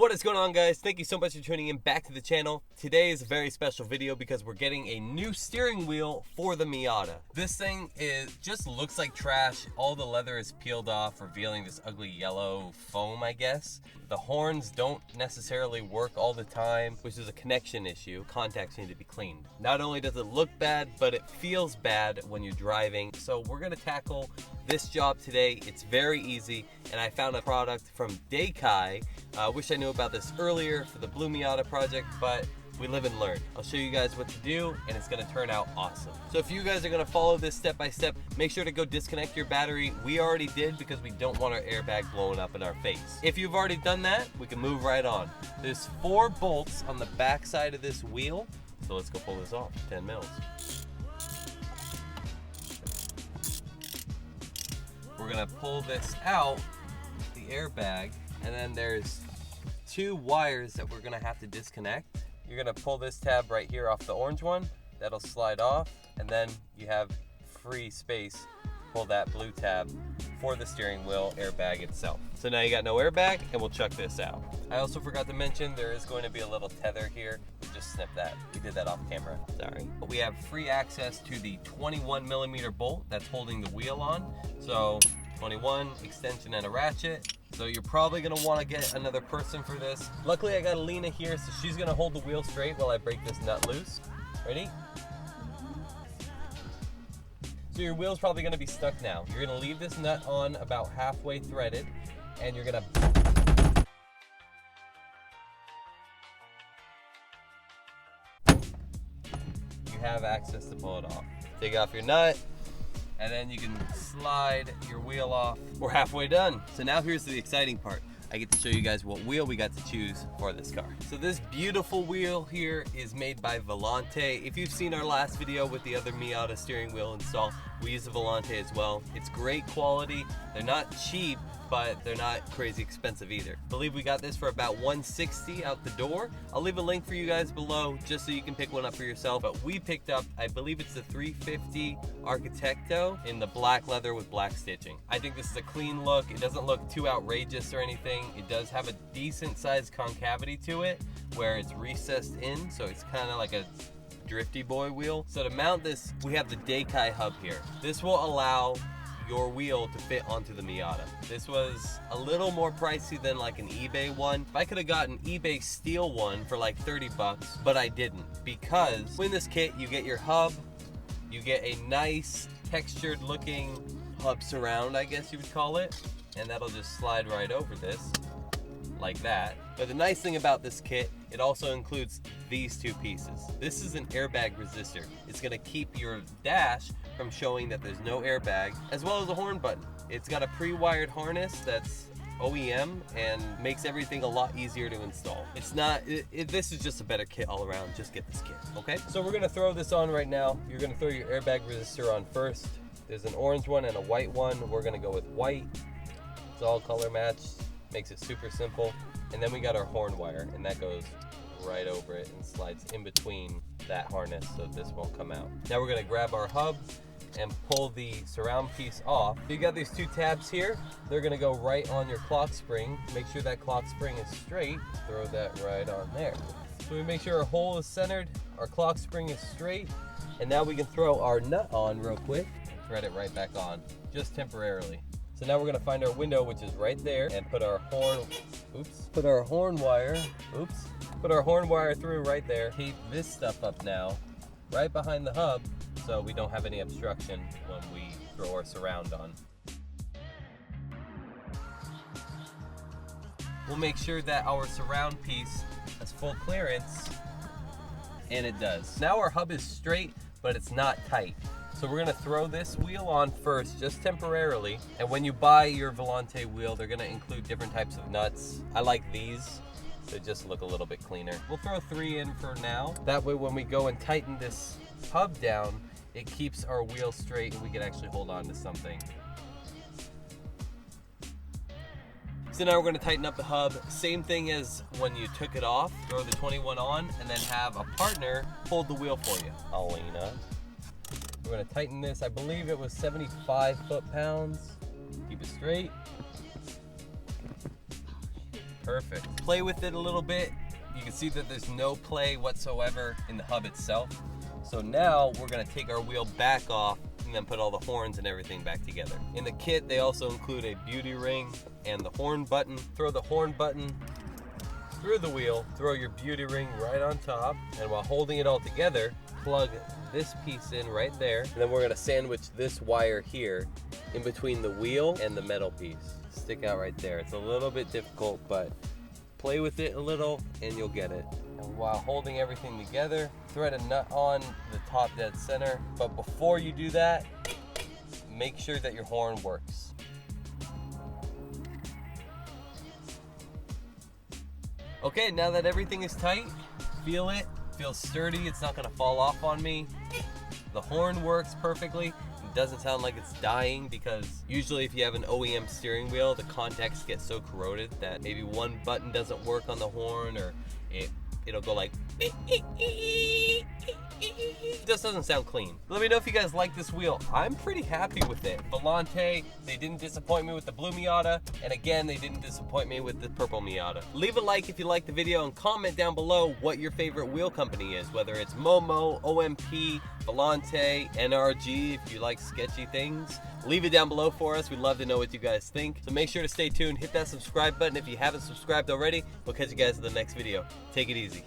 What is going on, guys? Thank you so much for tuning in back to the channel. Today is a very special video because we're getting a new steering wheel for the Miata. This thing just looks like trash. All the leather is peeled off, revealing this ugly yellow foam, I guess. The horns don't necessarily work all the time, which is a connection issue. Contacts need to be cleaned. Not only does it look bad, but it feels bad when you're driving. So we're gonna tackle this job today. It's very easy, and I found a product from Daikei. Wish I knew about this earlier for the Blue Miata project, but we live and learn. I'll show you guys what to do, and it's gonna turn out awesome. So if you guys are gonna follow this step by step, make sure to go disconnect your battery. We already did because we don't want our airbag blowing up in our face. If you've already done that, we can move right on. There's 4 bolts on the back side of this wheel, so let's go pull this off. 10 mils. We're gonna pull this out, the airbag, and then there's 2 wires that we're gonna have to disconnect. You're gonna pull this tab right here off the orange one. That'll slide off, and then you have free space. Pull that blue tab for the steering wheel airbag itself. So now you got no airbag, and we'll chuck this out. I also forgot to mention there is going to be a little tether here. Just snip that. We did that off camera. Sorry. But we have free access to the 21mm bolt that's holding the wheel on. So 21 extension and a ratchet. So you're probably gonna want to get another person for this. Luckily I got Alina here, so she's gonna hold the wheel straight while I break this nut loose. Ready? So your wheel's probably gonna be stuck now. You're gonna leave this nut on about halfway threaded, and you're gonna have access to pull it off. Take off your nut, and then you can slide your wheel off. We're halfway done. So now here's the exciting part. I get to show you guys what wheel we got to choose for this car. So this beautiful wheel here is made by Viilante. If you've seen our last video with the other Miata steering wheel install, we use the Viilante as well. It's great quality. They're not cheap, but they're not crazy expensive either. I believe we got this for about $160 out the door. I'll leave a link for you guys below just so you can pick one up for yourself. But we picked up, I believe it's the 350 Architecto in the black leather with black stitching. I think this is a clean look. It doesn't look too outrageous or anything. It does have a decent sized concavity to it where it's recessed in, so it's kind of like a drifty boy wheel. So to mount this, we have the Daikei hub here. This will allow your wheel to fit onto the Miata. This was a little more pricey than like an eBay one. I could have gotten eBay steel one for like 30 bucks, but I didn't, because in this kit you get your hub, you get a nice textured looking hub surround, I guess you would call it, and that'll just slide right over this like that. But the nice thing about this kit, it also includes these 2 pieces. This is an airbag resistor. It's gonna keep your dash from showing that there's no airbag, as well as a horn button. It's got a pre-wired harness that's OEM and makes everything a lot easier to install. It's not, this is just a better kit all around. Just get this kit, okay? So we're gonna throw this on right now. You're gonna throw your airbag resistor on first. There's an orange one and a white one. We're gonna go with white. It's all color matched, makes it super simple. And then we got our horn wire, and that goes right over it and slides in between that harness so this won't come out. Now we're gonna grab our hub and pull the surround piece off. You got these 2 tabs here. They're gonna go right on your clock spring. Make sure that clock spring is straight. Throw that right on there. So we make sure our hole is centered, our clock spring is straight, and now we can throw our nut on real quick, thread it right back on, just temporarily. So now we're gonna find our window, which is right there, and put our horn wire through right there. Tape this stuff up now, right behind the hub, so we don't have any obstruction when we throw our surround on. We'll make sure that our surround piece has full clearance, and it does. Now our hub is straight, but it's not tight. So we're gonna throw this wheel on first, just temporarily. And when you buy your Viilante wheel, they're gonna include different types of nuts. I like these. They just look a little bit cleaner. We'll throw 3 in for now. That way when we go and tighten this hub down, it keeps our wheel straight and we can actually hold on to something. So now we're gonna tighten up the hub. Same thing as when you took it off. Throw the 21 on and then have a partner hold the wheel for you. Alina. We're gonna tighten this. I believe it was 75 foot-pounds. Keep it straight. Perfect. Play with it a little bit. You can see that there's no play whatsoever in the hub itself. So now we're gonna take our wheel back off and then put all the horns and everything back together. In the kit, they also include a beauty ring and the horn button. Throw the horn button through the wheel, throw your beauty ring right on top, and while holding it all together, plug this piece in right there, and then we're gonna sandwich this wire here in between the wheel and the metal piece. Stick out right there. It's a little bit difficult, but play with it a little and you'll get it. And while holding everything together, thread a nut on the top dead center. But before you do that, make sure that your horn works. Okay, now that everything is tight, feel it, feels sturdy, it's not gonna fall off on me. The horn works perfectly. It doesn't sound like it's dying, because usually if you have an OEM steering wheel, the contacts get so corroded that maybe one button doesn't work on the horn, or it'll go like it just doesn't sound clean. Let me know if you guys like this wheel. I'm pretty happy with it. Viilante, they didn't disappoint me with the blue Miata, and again, they didn't disappoint me with the purple Miata. Leave a like if you like the video and comment down below what your favorite wheel company is, whether it's Momo, OMP, Viilante, NRG, if you like sketchy things. Leave it down below for us. We'd love to know what you guys think. So make sure to stay tuned, hit that subscribe button if you haven't subscribed already. We'll catch you guys in the next video. Take it easy.